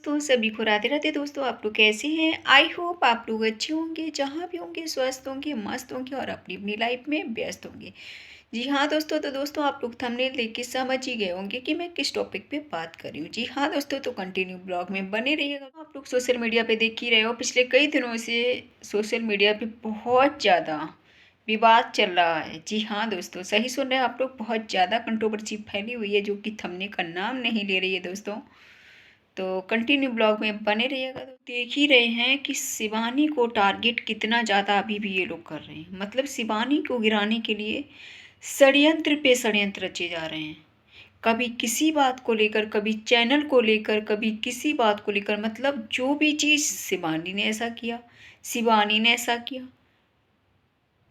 दोस्तों, सभी को राधे राधे। दोस्तों, आप लोग कैसे हैं? आई होप आप लोग अच्छे होंगे, जहाँ भी होंगे स्वस्थ होंगे, मस्त होंगे और अपनी अपनी लाइफ में व्यस्त होंगे। जी हाँ दोस्तों, तो दोस्तों आप लोग थंबनेल देख के समझ ही गए होंगे कि मैं किस टॉपिक पे बात कर रही हूँ। जी हाँ दोस्तों, तो कंटिन्यू ब्लॉग में बने रहिएगा। आप लोग सोशल मीडिया पे देख ही रहे हो, पिछले कई दिनों से सोशल मीडिया पे बहुत ज़्यादा विवाद चल रहा है। जी हाँ दोस्तों, सही सुन रहे हैं आप लोग, बहुत ज़्यादा कंट्रोवर्सी फैली हुई है, जो कि थंबनेल का नाम नहीं ले रही है दोस्तों। तो कंटिन्यू ब्लॉग में बने रहिएगा। तो देख ही रहे हैं कि शिवानी को टारगेट कितना ज़्यादा अभी भी ये लोग कर रहे हैं। मतलब शिवानी को गिराने के लिए षड्यंत्र पे षड्यंत्र रचे जा रहे हैं। कभी किसी बात को लेकर, कभी चैनल को लेकर, कभी किसी बात को लेकर। मतलब जो भी चीज़ शिवानी ने ऐसा किया, शिवानी ने ऐसा किया।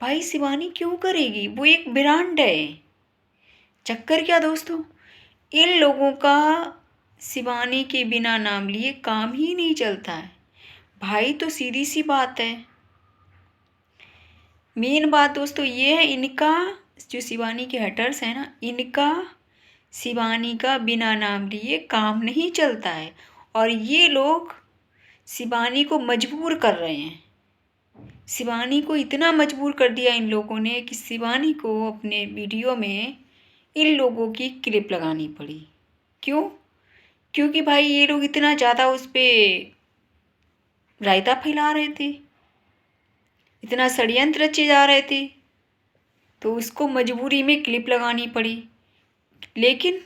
भाई शिवानी क्यों करेगी? वो एक ब्रांड है। चक्कर क्या दोस्तों, इन लोगों का शिवानी के बिना नाम लिए काम ही नहीं चलता है। भाई तो सीधी सी बात है। मेन बात दोस्तों ये है, इनका जो शिवानी के हटर्स है ना, इनका शिवानी का बिना नाम लिए काम नहीं चलता है। और ये लोग शिवानी को मजबूर कर रहे हैं। शिवानी को इतना मजबूर कर दिया इन लोगों ने कि शिवानी को अपने वीडियो में इन लोगों की क्लिप लगानी पड़ी। क्यों? क्योंकि भाई ये लोग इतना ज़्यादा उस पर रायता फैला रहे थे, इतना षड्यंत्र रचे जा रहे थे, तो उसको मजबूरी में क्लिप लगानी पड़ी। लेकिन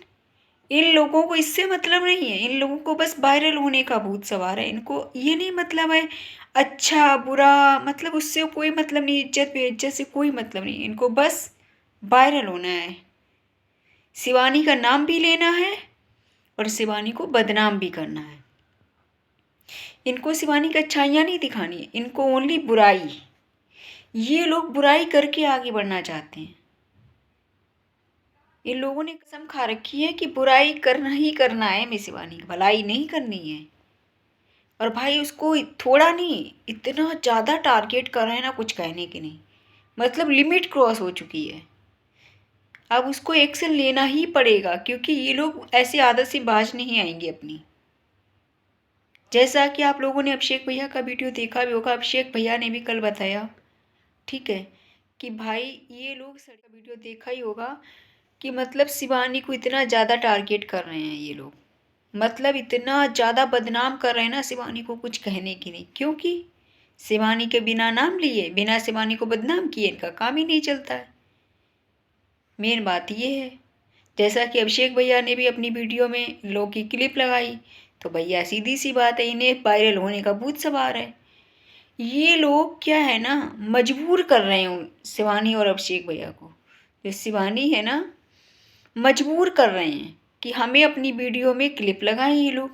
इन लोगों को इससे मतलब नहीं है। इन लोगों को बस वायरल होने का भूत सवार है। इनको ये नहीं मतलब है अच्छा बुरा, मतलब उससे कोई मतलब नहीं, इज्जत बेइज्जत से कोई मतलब नहीं। इनको बस वायरल होना है, शिवानी का नाम भी लेना है और शिवानी को बदनाम भी करना है। इनको शिवानी की अच्छाइयाँ नहीं दिखानी है, इनको ओनली बुराई। ये लोग बुराई करके आगे बढ़ना चाहते हैं। इन लोगों ने कसम खा रखी है कि बुराई करना ही करना है, मैं शिवानी की भलाई नहीं करनी है। और भाई उसको थोड़ा नहीं, इतना ज़्यादा टारगेट कर रहे हैं ना, कुछ कहने के नहीं। मतलब लिमिट क्रॉस हो चुकी है। अब उसको एक्शन लेना ही पड़ेगा, क्योंकि ये लोग ऐसी आदत से बाज नहीं आएंगे अपनी। जैसा कि आप लोगों ने अभिषेक भैया का वीडियो देखा भी होगा, अभिषेक भैया ने भी कल बताया, ठीक है, कि भाई ये लोग का वीडियो देखा ही होगा कि मतलब शिवानी को इतना ज़्यादा टारगेट कर रहे हैं ये लोग। मतलब इतना ज़्यादा बदनाम कर रहे हैं ना शिवानी को, कुछ कहने की नहीं। क्योंकि शिवानी के बिना नाम लिए, बिना शिवानी को बदनाम किए इनका काम ही नहीं चलता है। मेन बात ये है। जैसा कि अभिषेक भैया ने भी अपनी वीडियो में लोग की क्लिप लगाई, तो भैया सीधी सी बात है, इन्हें वायरल होने का भूत सवार है। ये लोग क्या है ना, मजबूर कर रहे हैं शिवानी और अभिषेक भैया को। जो शिवानी है ना, मजबूर कर रहे हैं कि हमें अपनी वीडियो में क्लिप लगाएं ये लोग,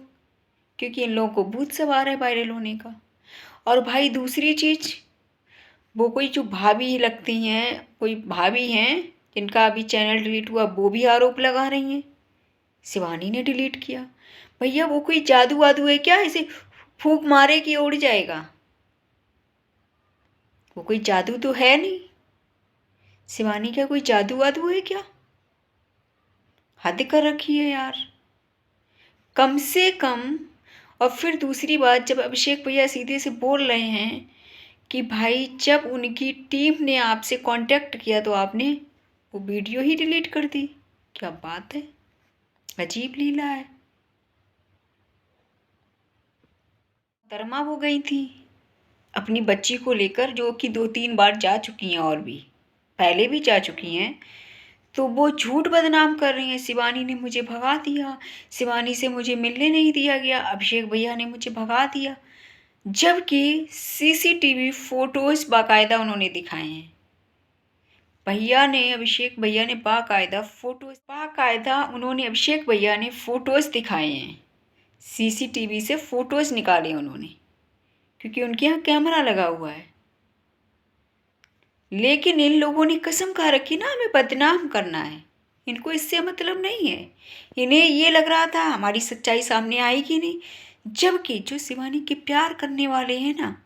क्योंकि इन लोगों को भूत सवार है वायरल होने का। और भाई दूसरी चीज़, वो कोई जो भाभी लगती हैं, कोई भाभी हैं जिनका अभी चैनल डिलीट हुआ, वो भी आरोप लगा रही हैं शिवानी ने डिलीट किया। भैया वो कोई जादू वादू है क्या, ऐसे फूंक मारे कि उड़ जाएगा? वो कोई जादू तो है नहीं। शिवानी का कोई जादू वादू है क्या? हद कर रखी है यार, कम से कम। और फिर दूसरी बात, जब अभिषेक भैया सीधे से बोल रहे हैं कि भाई जब उनकी टीम ने आपसे कांटेक्ट किया तो आपने वो वीडियो ही डिलीट कर दी। क्या बात है, अजीब लीला है। तरमा हो गई थी अपनी बच्ची को लेकर, जो कि 2-3 बार जा चुकी हैं और भी पहले भी जा चुकी हैं। तो वो झूठ बदनाम कर रही हैं, शिवानी ने मुझे भगा दिया, शिवानी से मुझे मिलने नहीं दिया गया, अभिषेक भैया ने मुझे भगा दिया। जबकि सीसीटीवी फोटोज बाकायदा उन्होंने दिखाए हैं। भैया ने, अभिषेक भैया ने बाकायदा उन्होंने, अभिषेक भैया ने फोटोज दिखाए हैं। सीसीटीवी से फोटोज निकाले उन्होंने, क्योंकि उनके यहाँ कैमरा लगा हुआ है। लेकिन इन लोगों ने कसम खा रखी ना, हमें बदनाम करना है। इनको इससे मतलब नहीं है। इन्हें ये लग रहा था हमारी सच्चाई सामने आएगी नहीं। जबकि जो शिवानी के प्यार करने वाले हैं ना,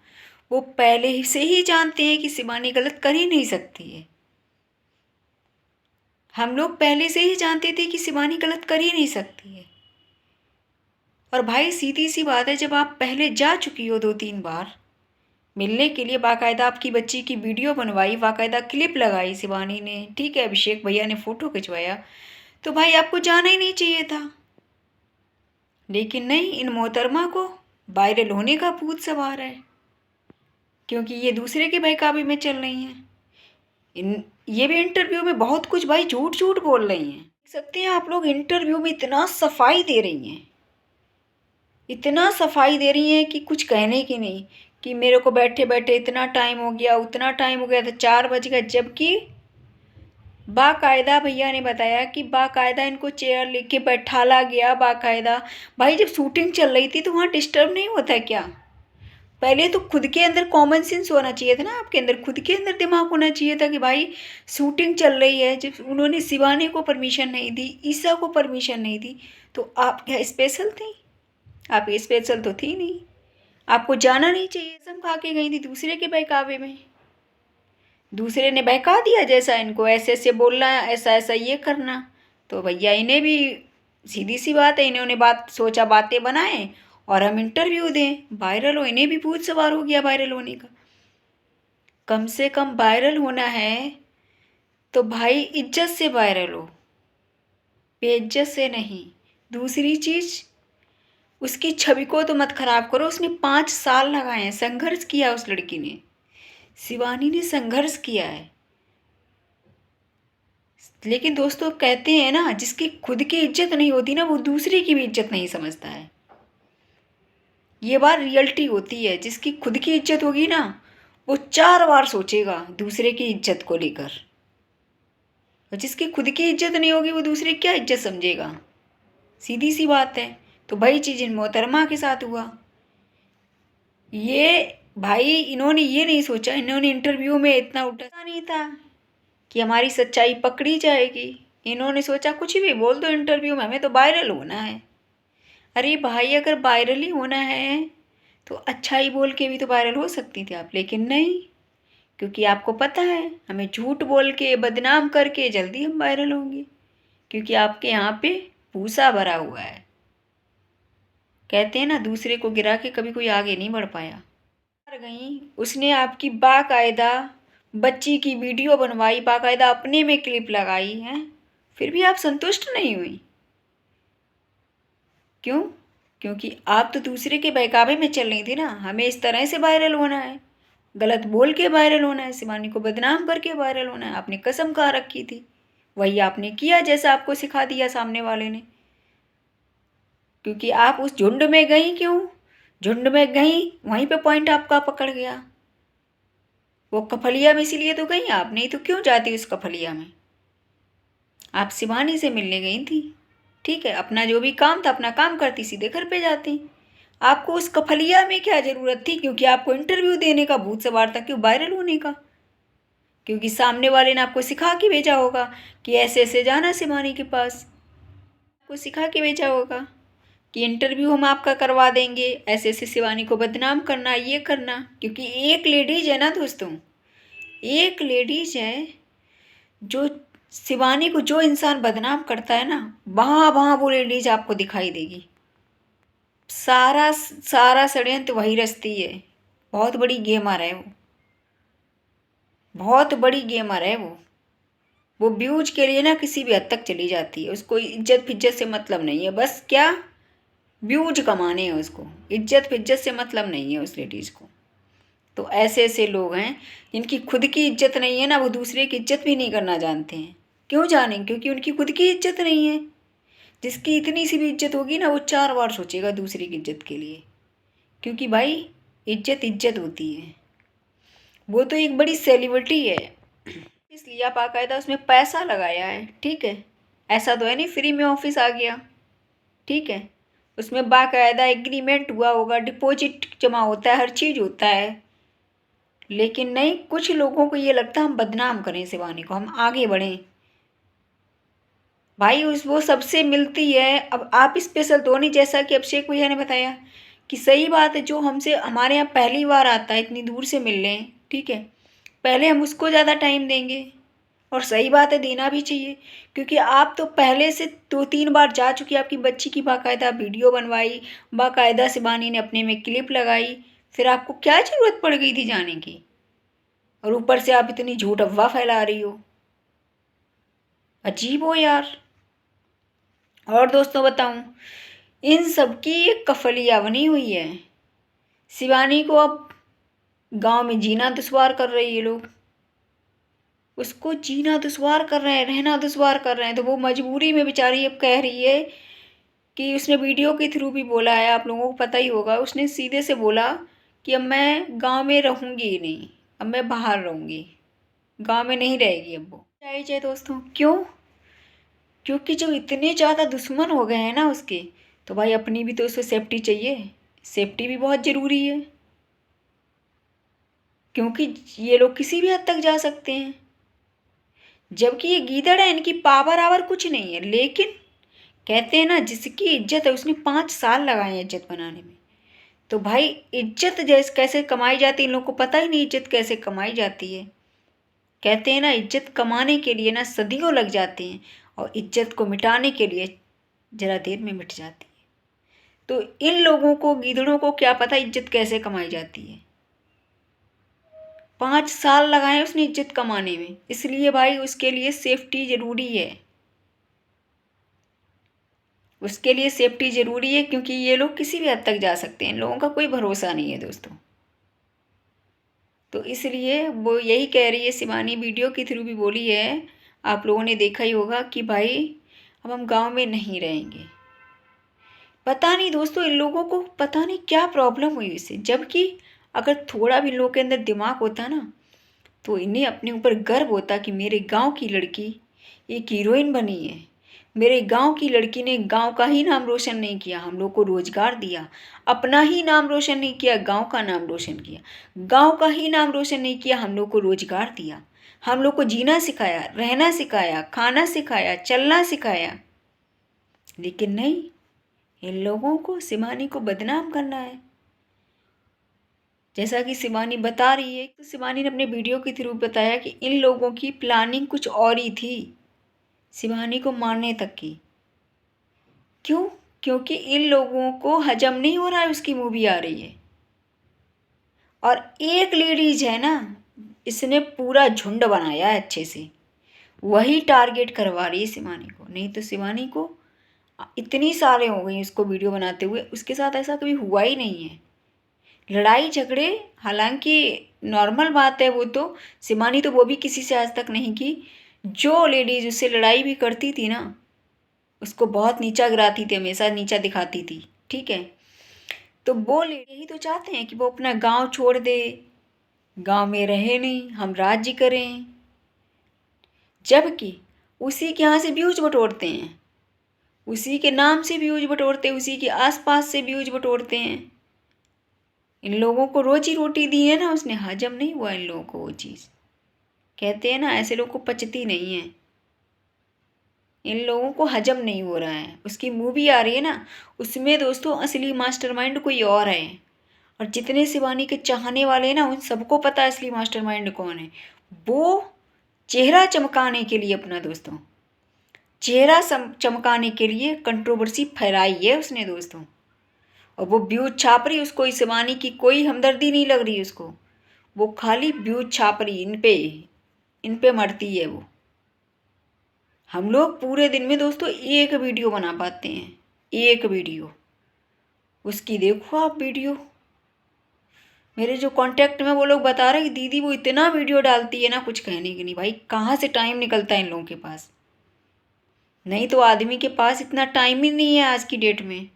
वो पहले से ही जानते हैं कि शिवानी गलत कर ही नहीं सकती है। हम लोग पहले से ही जानते थे कि शिवानी गलत कर ही नहीं सकती है। और भाई सीधी सी बात है, जब आप पहले जा चुकी हो 2-3 बार मिलने के लिए, बाकायदा आपकी बच्ची की वीडियो बनवाई, बाकायदा क्लिप लगाई शिवानी ने, ठीक है, अभिषेक भैया ने फ़ोटो खिंचवाया, तो भाई आपको जाना ही नहीं चाहिए था। लेकिन नहीं, इन मोहतरमा को वायरल होने का भूत सवार है, क्योंकि ये दूसरे के बहकावे में चल रही हैं। ये भी इंटरव्यू में बहुत कुछ भाई झूठ झूठ बोल रही हैं। देख सकते हैं आप लोग, इंटरव्यू में इतना सफाई दे रही हैं, इतना सफाई दे रही हैं कि कुछ कहने की नहीं, कि मेरे को बैठे बैठे इतना टाइम हो गया, उतना टाइम हो गया, तो 4 बज गए, जबकि बाकायदा भैया ने बताया कि बाकायदा इनको चेयर लेके बैठाला गया बाकायदा। भाई जब शूटिंग चल रही थी तो वहाँ डिस्टर्ब नहीं होता है क्या? पहले तो खुद के अंदर कॉमन सेंस होना चाहिए था ना, आपके अंदर खुद के अंदर दिमाग होना चाहिए था कि भाई शूटिंग चल रही है। जब उन्होंने शिवानी को परमिशन नहीं दी, ईशा को परमिशन नहीं दी, तो आप क्या स्पेशल थी? आप स्पेशल तो थी नहीं, आपको जाना नहीं चाहिए। कसम खा के गई थी दूसरे के बहकावे में, दूसरे ने बहका दिया, जैसा इनको ऐसे ऐसे बोलना, ऐसा ऐसा ये करना, तो भैया इन्हें भी सीधी सी बात है, इन्होंने बात सोचा बातें बनाएं और हम इंटरव्यू दें, वायरल हो। इन्हें भी भूत सवार हो गया वायरल होने का। कम से कम वायरल होना है तो भाई इज्जत से वायरल हो, बेइज्जत से नहीं। दूसरी चीज़, उसकी छवि को तो मत खराब करो। उसने 5 साल लगाए हैं, संघर्ष किया उस लड़की ने, शिवानी ने संघर्ष किया है। लेकिन दोस्तों कहते हैं ना, जिसकी खुद की इज्जत नहीं होती ना, वो दूसरे की भी इज्जत नहीं समझता है। ये बात रियलिटी होती है। जिसकी खुद की इज्जत होगी ना, वो 4 बार सोचेगा दूसरे की इज्जत को लेकर, और जिसकी खुद की इज्जत नहीं होगी वो दूसरे की क्या इज्जत समझेगा? सीधी सी बात है। तो भाई चीज़ इन मोहतरमा के साथ हुआ ये। भाई इन्होंने ये नहीं सोचा, इन्होंने इंटरव्यू में इतना उठा नहीं था कि हमारी सच्चाई पकड़ी जाएगी। इन्होंने सोचा कुछ भी बोल दो इंटरव्यू में, हमें तो वायरल होना है। अरे भाई अगर वायरल ही होना है तो अच्छा ही बोल के भी तो वायरल हो सकती थी आप, लेकिन नहीं, क्योंकि आपको पता है हमें झूठ बोल के बदनाम करके जल्दी हम वायरल होंगे, क्योंकि आपके यहाँ पे भूसा भरा हुआ है। कहते हैं ना, दूसरे को गिरा के कभी कोई आगे नहीं बढ़ पाया। हार गई, उसने आपकी बाकायदा बच्ची की वीडियो बनवाई, बाकायदा अपने में क्लिप लगाई है, फिर भी आप संतुष्ट नहीं हुई। क्यों? क्योंकि आप तो दूसरे के बहकावे में चल रही थी ना, हमें इस तरह से वायरल होना है, गलत बोल के वायरल होना है, शिवानी को बदनाम करके वायरल होना है। आपने कसम खा रखी थी, वही आपने किया जैसा आपको सिखा दिया सामने वाले ने। क्योंकि आप उस झुंड में गई, क्यों झुंड में गई, वहीं पे पॉइंट आपका पकड़ गया। वो कफलिया में इसीलिए तो गई आप, नहीं तो क्यों जाती उस कफलिया में? आप शिवानी से मिलने गई थी, ठीक है, अपना जो भी काम था अपना काम करती, सीधे घर पे जाती। आपको उस कफलिया में क्या ज़रूरत थी? क्योंकि आपको इंटरव्यू देने का भूत सवार था, क्यों वायरल होने का? क्योंकि सामने वाले ने आपको सिखा के भेजा होगा कि ऐसे ऐसे जाना शिवानी के पास, आपको सिखा के भेजा होगा कि इंटरव्यू हम आपका करवा देंगे, ऐसे ऐसे शिवानी को बदनाम करना, ये करना। क्योंकि एक लेडीज है ना दोस्तों, एक लेडीज है, जो शिवानी को जो इंसान बदनाम करता है ना, वहाँ वहाँ वो लेडीज आपको दिखाई देगी। सारा सारा षड्यंत्र वही रचती है। बहुत बड़ी गेमर है वो, बहुत बड़ी गेमर है वो व्यूज के लिए ना किसी भी हद तक चली जाती है। उसको इज्जत फिज्जत से मतलब नहीं है, बस क्या व्यूज कमाने हैं उसको, इज्जत फिज्जत से मतलब नहीं है उस लेडीज़ को। तो ऐसे ऐसे लोग हैं जिनकी खुद की इज्जत नहीं है ना, वो दूसरे की इज्जत भी नहीं करना जानते हैं। क्यों जानें? क्योंकि उनकी खुद की इज्जत नहीं है। जिसकी इतनी सी भी इज्जत होगी ना, वो 4 बार सोचेगा दूसरे की इज्जत के लिए। क्योंकि भाई इज्जत इज्जत होती है, वो तो एक बड़ी सेलिब्रिटी है, इसलिए आप बाकायदा उसमें पैसा लगाया है, ठीक है। ऐसा तो है नहीं फ्री में ऑफिस आ गया, ठीक है। उसमें बाकायदा एग्रीमेंट हुआ होगा, डिपॉजिट जमा होता है, हर चीज़ होता है। लेकिन नहीं, कुछ लोगों को ये लगता है हम बदनाम करें शिवानी को, हम आगे बढ़ें। भाई उस वो सबसे मिलती है। अब आप स्पेशल तो नहीं, जैसा कि अभिषेक भैया ने बताया कि सही बात है, जो हमसे हमारे यहाँ पहली बार आता है इतनी दूर से मिल लें, ठीक है, पहले हम उसको ज़्यादा टाइम देंगे, और सही बात है, देना भी चाहिए, क्योंकि आप तो पहले से 2-3 बार जा चुकी, आपकी बच्ची की बाकायदा वीडियो बनवाई, बाकायदा शिवानी ने अपने में क्लिप लगाई, फिर आपको क्या ज़रूरत पड़ गई थी जाने की? और ऊपर से आप इतनी झूठ अफवाह फैला रही हो। अजीब हो यार। और दोस्तों बताऊं, इन सब की एक कफलिया बनी हुई है। शिवानी को अब गांव में जीना दुश्वार कर रही है लोग, उसको जीना दुश्वार कर रहे हैं, रहना दुश्वार कर रहे हैं, तो वो मजबूरी में बेचारी अब कह रही है कि उसने वीडियो के थ्रू भी बोला है, आप लोगों को पता ही होगा, उसने सीधे से बोला कि अब मैं गांव में रहूंगी ही नहीं, अब मैं बाहर रहूंगी, गांव में नहीं रहेगी अब वो। चाहिए दोस्तों, क्यों? क्योंकि जब इतने ज़्यादा दुश्मन हो गए हैं ना उसके, तो भाई अपनी भी तो उसको सेफ्टी चाहिए, सेफ्टी भी बहुत ज़रूरी है, क्योंकि ये लोग किसी भी हद तक जा सकते हैं। जबकि ये गीदड़ है, इनकी पावर आवर कुछ नहीं है, लेकिन कहते हैं ना जिसकी इज्जत है, उसने 5 साल लगाए हैं इज्जत बनाने में। तो भाई इज्जत जैसे कैसे कमाई जाती है, इन लोगों को पता ही नहीं इज्जत कैसे कमाई जाती है। कहते हैं ना इज्जत कमाने के लिए ना सदियों लग जाती हैं, और इज्जत को मिटाने के लिए जरा देर में मिट जाती है। तो इन लोगों को, गीदड़ों को क्या पता इज्जत कैसे कमाई जाती है। 5 साल लगाए उसने इज्जत कमाने में, इसलिए भाई उसके लिए सेफ्टी ज़रूरी है, उसके लिए सेफ्टी ज़रूरी है, क्योंकि ये लोग किसी भी हद तक जा सकते हैं, इन लोगों का कोई भरोसा नहीं है दोस्तों। तो इसलिए वो यही कह रही है, शिवानी वीडियो के थ्रू भी बोली है, आप लोगों ने देखा ही होगा कि भाई अब हम गांव में नहीं रहेंगे। पता नहीं दोस्तों, इन लोगों को पता नहीं क्या प्रॉब्लम हुई इससे, जबकि अगर थोड़ा भी इन लोगों के अंदर दिमाग होता ना, तो इन्हें अपने ऊपर गर्व होता कि मेरे गांव की लड़की एक हीरोइन बनी है, मेरे गांव की लड़की ने गांव का ही नाम रोशन नहीं किया, हम लोग को रोजगार दिया, अपना ही नाम रोशन नहीं किया, गांव का नाम रोशन किया, गांव का ही नाम रोशन नहीं किया, हम लोग को रोजगार दिया, हम लोग को जीना सिखाया, रहना सिखाया, खाना सिखाया, चलना सिखाया। लेकिन नहीं, इन लोगों को शिवानी को बदनाम करना है। जैसा कि शिवानी बता रही है, तो शिवानी ने अपने वीडियो के थ्रू बताया कि इन लोगों की प्लानिंग कुछ और ही थी, शिवानी को मारने तक की। क्यों? क्योंकि इन लोगों को हजम नहीं हो रहा है उसकी मूवी आ रही है, और एक लेडीज है ना, इसने पूरा झुंड बनाया है अच्छे से, वही टारगेट करवा रही है शिवानी को। नहीं तो शिवानी को इतनी सारे हो गई उसको वीडियो बनाते हुए, उसके साथ ऐसा कभी हुआ ही नहीं है। लड़ाई झगड़े हालांकि नॉर्मल बात है, वो तो शिवानी तो वो भी किसी से आज तक नहीं की। जो लेडीज उससे लड़ाई भी करती थी ना, उसको बहुत नीचा गिराती थी, हमेशा नीचा दिखाती थी, ठीक है। तो वो यही तो चाहते हैं कि वो अपना गांव छोड़ दे, गांव में रहे नहीं, हम राज्य करें, जबकि उसी के यहाँ से व्यूज बटोरते हैं, उसी के नाम से व्यूज बटोरते हैं, उसी के आसपास से व्यूज बटोरते हैं। इन लोगों को रोजी रोटी दी है ना उसने, हजम नहीं हुआ इन लोगों को वो चीज़। कहते हैं ना ऐसे लोगों को पचती नहीं है, इन लोगों को हजम नहीं हो रहा है। उसकी मूवी आ रही है ना, उसमें दोस्तों असली मास्टरमाइंड कोई और है, और जितने शिवानी के चाहने वाले हैं ना, उन सबको पता है असली मास्टरमाइंड कौन है। वो चेहरा चमकाने के लिए, अपना दोस्तों चेहरा चमकाने के लिए कंट्रोवर्सी फैलाई है उसने दोस्तों, और वो व्यूज छाप रही, उसको इस शिवानी की कोई हमदर्दी नहीं लग रही उसको, वो खाली व्यूज छाप रही, इन पे मरती है वो। हम लोग पूरे दिन में दोस्तों एक वीडियो बना पाते हैं, एक वीडियो, उसकी देखो आप वीडियो। मेरे जो कांटेक्ट में वो लोग बता रहे हैं कि दीदी वो इतना वीडियो डालती है ना, कुछ कहने की नहीं। भाई कहाँ से टाइम निकलता है इन लोगों के पास? नहीं तो आदमी के पास इतना टाइम ही नहीं है आज की डेट में,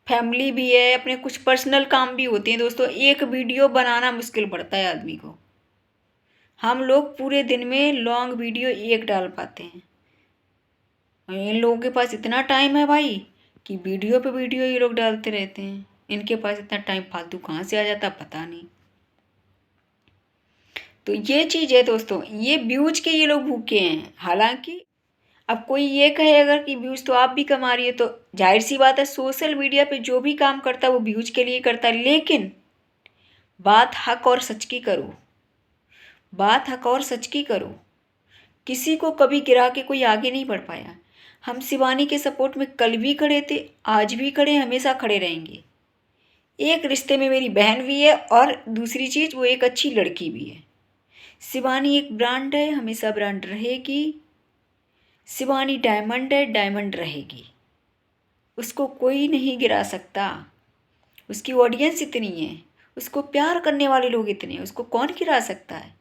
फैमिली भी है, अपने कुछ पर्सनल काम भी होते हैं दोस्तों, एक वीडियो बनाना मुश्किल पड़ता है आदमी को। हम लोग पूरे दिन में लॉन्ग वीडियो एक डाल पाते हैं, और इन लोगों के पास इतना टाइम है भाई कि वीडियो पे वीडियो ये लोग डालते रहते हैं। इनके पास इतना टाइम फालतू कहाँ से आ जाता पता नहीं। तो ये चीज़ है दोस्तों, ये व्यूज के ये लोग भूखे हैं। हालांकि अब कोई ये कहे अगर कि व्यूज तो आप भी कमा रही है, तो जाहिर सी बात है सोशल मीडिया पे जो भी काम करता है वो व्यूज के लिए करता है, लेकिन बात हक और सच की करो, बात हक और सच की करो। किसी को कभी गिरा के कोई आगे नहीं बढ़ पाया। हम शिवानी के सपोर्ट में कल भी खड़े थे, आज भी खड़े, हमेशा खड़े रहेंगे। एक रिश्ते में मेरी बहन भी है और दूसरी चीज़ वो एक अच्छी लड़की भी है। शिवानी एक ब्रांड है, हमेशा ब्रांड रहेगी। शिवानी डायमंड है, डायमंड रहेगी। उसको कोई नहीं गिरा सकता। उसकी ऑडियंस इतनी है, उसको प्यार करने वाले लोग इतने हैं, उसको कौन गिरा सकता है।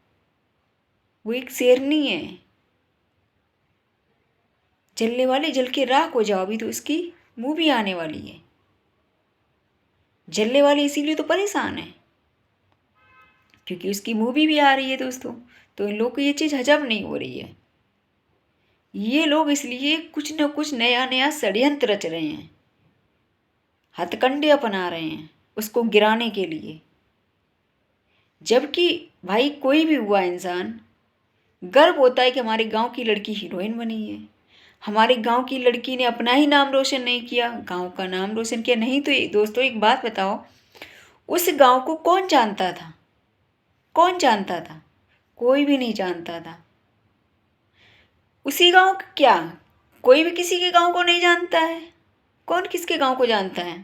वो एक शेरनी है। जलने वाले जल के राख हो जाओ, अभी तो उसकी मूवी आने वाली है। जलने वाले इसीलिए तो परेशान है क्योंकि उसकी मूवी भी आ रही है दोस्तों। तो इन लोगों को ये चीज़ हजम नहीं हो रही है। ये लोग इसलिए कुछ न कुछ नया नया षड्यंत्र रच रहे हैं, हथकंडे अपना रहे हैं उसको गिराने के लिए। जबकि भाई कोई भी हुआ इंसान गर्व होता है कि हमारे गांव की लड़की हीरोइन बनी है, हमारे गांव की लड़की ने अपना ही नाम रोशन नहीं किया, गांव का नाम रोशन किया। नहीं तो दोस्तों एक बात बताओ, उस गांव को कौन जानता था? कौन जानता था? कोई भी नहीं जानता था। उसी गांव का क्या, कोई भी किसी के गांव को नहीं जानता है? कौन किसके गांव को जानता है?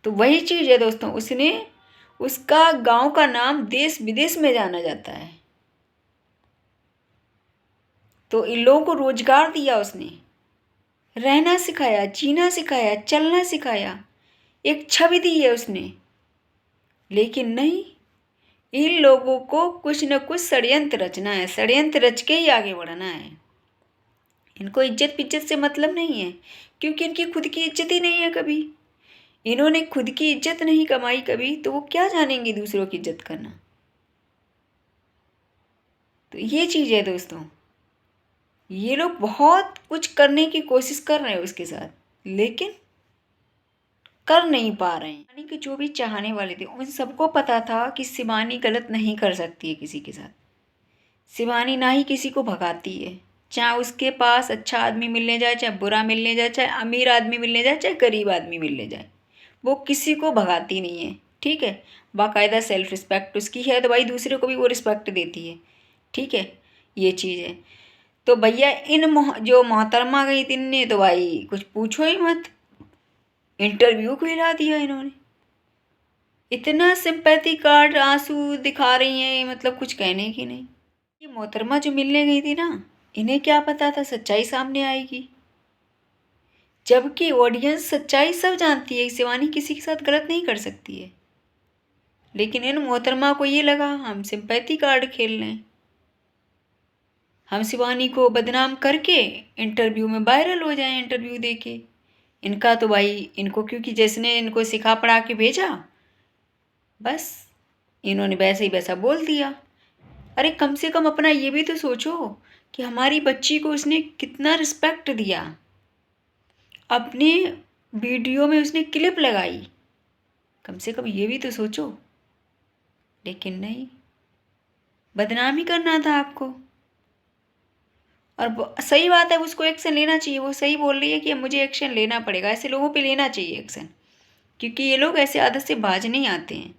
तो वही चीज़ है दोस्तों, उसका गांव का नाम देश विदेश में जाना जाता है। तो इन लोगों को रोजगार दिया उसने, रहना सिखाया, जीना सिखाया, चलना सिखाया, एक छवि दी है उसने। लेकिन नहीं, इन लोगों को कुछ न कुछ षड्यंत्र रचना है, षड्यंत्र रच के ही आगे बढ़ना है। इनको इज्जत पिज्जत से मतलब नहीं है क्योंकि इनकी खुद की इज्जत ही नहीं है। कभी इन्होंने खुद की इज्जत नहीं कमाई कभी, तो वो क्या जानेंगे दूसरों की इज्जत करना। तो ये चीज़ है दोस्तों, ये लोग बहुत कुछ करने की कोशिश कर रहे हैं उसके साथ, लेकिन कर नहीं पा रहे हैं। शिवानी के जो भी चाहने वाले थे उन सबको पता था कि शिवानी गलत नहीं कर सकती है किसी के साथ। शिवानी ना ही किसी को भगाती है, चाहे उसके पास अच्छा आदमी मिलने जाए, चाहे बुरा मिलने जाए, चाहे अमीर आदमी मिलने जाए, चाहे गरीब आदमी मिलने जाए, वो किसी को भगाती नहीं है। ठीक है, बाकायदा सेल्फ रिस्पेक्ट उसकी है, तो भाई दूसरे को भी वो रिस्पेक्ट देती है। ठीक है, ये चीज़ है। तो भैया जो मोहतरमा गई थी ने, तो भाई कुछ पूछो ही मत, इंटरव्यू को हिला दिया इन्होंने। इतना सिंपैथी कार्ड आंसू दिखा रही हैं, मतलब कुछ कहने की नहीं। ये मोहतरमा जो मिलने गई थी ना, इन्हें क्या पता था सच्चाई सामने आएगी। जबकि ऑडियंस सच्चाई सब जानती है, शिवानी किसी के साथ गलत नहीं कर सकती है। लेकिन इन मोहतरमा को ये लगा हम सिंपैथी कार्ड खेल लें, हम शिवानी को बदनाम करके इंटरव्यू में वायरल हो जाएं, इंटरव्यू देके। इनका तो भाई, इनको क्योंकि जिसने इनको सिखा पढ़ा के भेजा, बस इन्होंने वैसे ही वैसा बोल दिया। अरे कम से कम अपना ये भी तो सोचो कि हमारी बच्ची को उसने कितना रिस्पेक्ट दिया, अपने वीडियो में उसने क्लिप लगाई, कम से कम ये भी तो सोचो। लेकिन नहीं, बदनाम ही करना था आपको। और सही बात है, उसको एक्शन लेना चाहिए। वो सही बोल रही है कि मुझे एक्शन लेना पड़ेगा, ऐसे लोगों पे लेना चाहिए एक्शन, क्योंकि ये लोग ऐसे आदत से बाज नहीं आते हैं।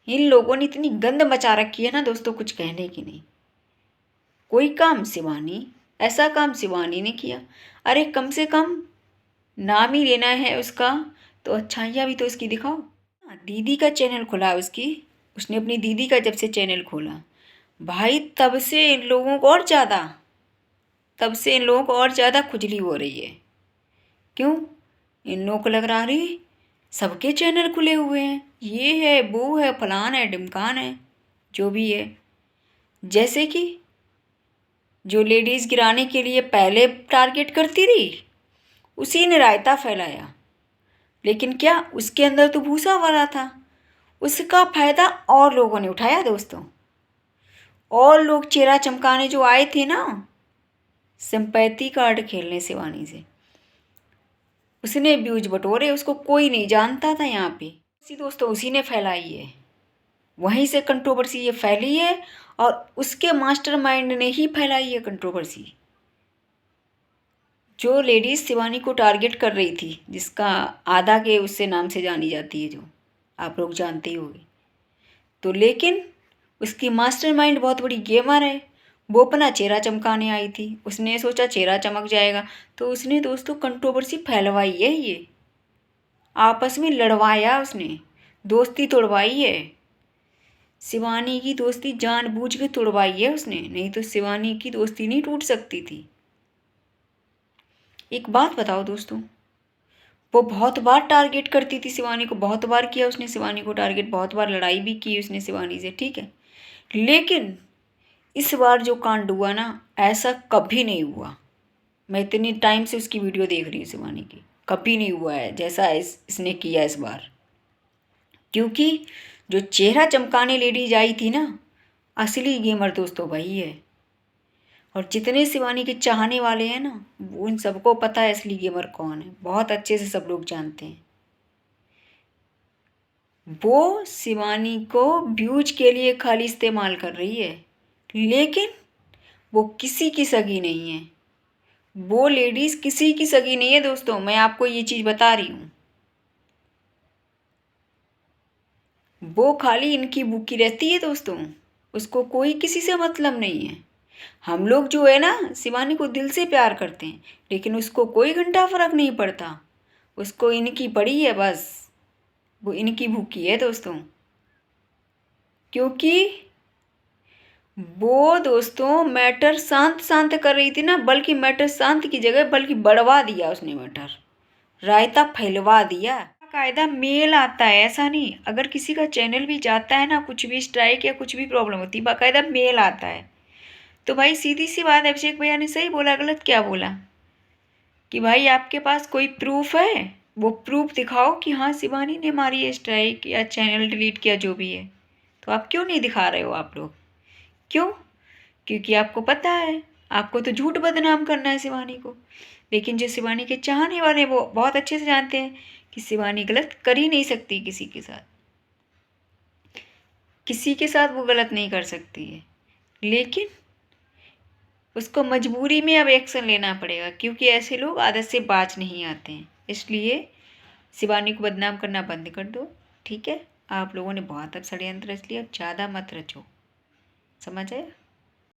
इन लोगों ने इतनी गंद मचा रखी है ना दोस्तों, कुछ कहने की नहीं। कोई काम शिवानी, ऐसा काम शिवानी ने किया। अरे कम से कम नाम ही लेना है उसका, तो अच्छाइयाँ भी तो उसकी दिखाओ। दीदी का चैनल खुला उसने अपनी दीदी का जब से चैनल खोला, भाई तब से इन लोगों को और ज़्यादा खुजली हो रही है। क्यों? इन लोगों को लग रहा है सबके चैनल खुले हुए हैं, ये है वो है फलान है ढिमकान है, जो भी है। जैसे कि जो लेडीज़ गिराने के लिए पहले टारगेट करती थी, उसी ने रायता फैलाया। लेकिन क्या उसके अंदर तो भूसा भरा था, उसका फ़ायदा और लोगों ने उठाया दोस्तों। और लोग चेहरा चमकाने जो आए थे ना, सिंपैथी कार्ड खेलने शिवानी से, उसने व्यूज बटोरे। उसको कोई नहीं जानता था यहाँ पे, उसी दोस्तों उसी ने फैलाई है, वहीं से कंट्रोवर्सी ये फैली है। और उसके मास्टरमाइंड ने ही फैलाई है कंट्रोवर्सी। जो लेडीज़ शिवानी को टारगेट कर रही थी, जिसका आधा के उससे नाम से जानी जाती है, जो आप लोग जानते ही होंगे, तो लेकिन उसकी मास्टरमाइंड बहुत बड़ी गेमर है। वो अपना चेहरा चमकाने आई थी, उसने सोचा चेहरा चमक जाएगा, तो उसने दोस्तों कंट्रोवर्सी फैलवाई है, ये आपस में लड़वाया उसने, दोस्ती तोड़वाई है। शिवानी की दोस्ती जानबूझ के तोड़वाई है उसने, नहीं तो शिवानी की दोस्ती नहीं टूट सकती थी। एक बात बताओ दोस्तों, वो बहुत बार टारगेट करती थी शिवानी को, बहुत बार किया उसने शिवानी को टारगेट, बहुत बार लड़ाई भी की उसने शिवानी से, ठीक है। लेकिन इस बार जो कांड हुआ ना, ऐसा कभी नहीं हुआ। मैं इतनी टाइम से उसकी वीडियो देख रही हूँ शिवानी की, कभी नहीं हुआ है जैसा इसने किया इस बार। क्योंकि जो चेहरा चमकाने लेडीज आई थी ना, असली गेमर दोस्तों वही है। और जितने शिवानी के चाहने वाले हैं ना, वो उन सबको पता है असली गेमर कौन है, बहुत अच्छे से सब लोग जानते हैं। वो शिवानी को व्यूज के लिए खाली इस्तेमाल कर रही है, लेकिन वो किसी की सगी नहीं है। वो लेडीज किसी की सगी नहीं है दोस्तों, मैं आपको ये चीज बता रही हूँ। वो खाली इनकी भूखी रहती है दोस्तों, उसको कोई किसी से मतलब नहीं है। हम लोग जो है ना, शिवानी को दिल से प्यार करते हैं, लेकिन उसको कोई घंटा फर्क नहीं पड़ता, उसको इनकी पड़ी है बस, वो इनकी भूखी है दोस्तों। क्योंकि वो दोस्तों मैटर शांत शांत कर रही थी ना, बल्कि मैटर शांत की जगह बल्कि बढ़वा दिया उसने, मैटर रायता फैलवा दिया। कायदा मेल आता है, ऐसा नहीं, अगर किसी का चैनल भी जाता है ना, कुछ भी स्ट्राइक या कुछ भी प्रॉब्लम होती है, बाकायदा मेल आता है। तो भाई सीधी सी बात है, अभिषेक भैया ने सही बोला, गलत क्या बोला? कि भाई आपके पास कोई प्रूफ है, वो प्रूफ दिखाओ कि हाँ शिवानी ने मारी है स्ट्राइक या चैनल डिलीट किया, जो भी है। तो आप क्यों नहीं दिखा रहे हो आप लोग? क्यों? क्योंकि आपको पता है, आपको तो झूठ बदनाम करना है शिवानी को। लेकिन जो शिवानी के चाहने वाले वो बहुत अच्छे से जानते हैं कि शिवानी गलत कर ही नहीं सकती किसी के साथ, किसी के साथ वो गलत नहीं कर सकती है। लेकिन उसको मजबूरी में अब एक्शन लेना पड़ेगा, क्योंकि ऐसे लोग आदत से बाज नहीं आते हैं। इसलिए शिवानी को बदनाम करना बंद कर दो, ठीक है। आप लोगों ने बहुत अब षड्यंत्र रच लिया, ज़्यादा मत रचो, समझ आया?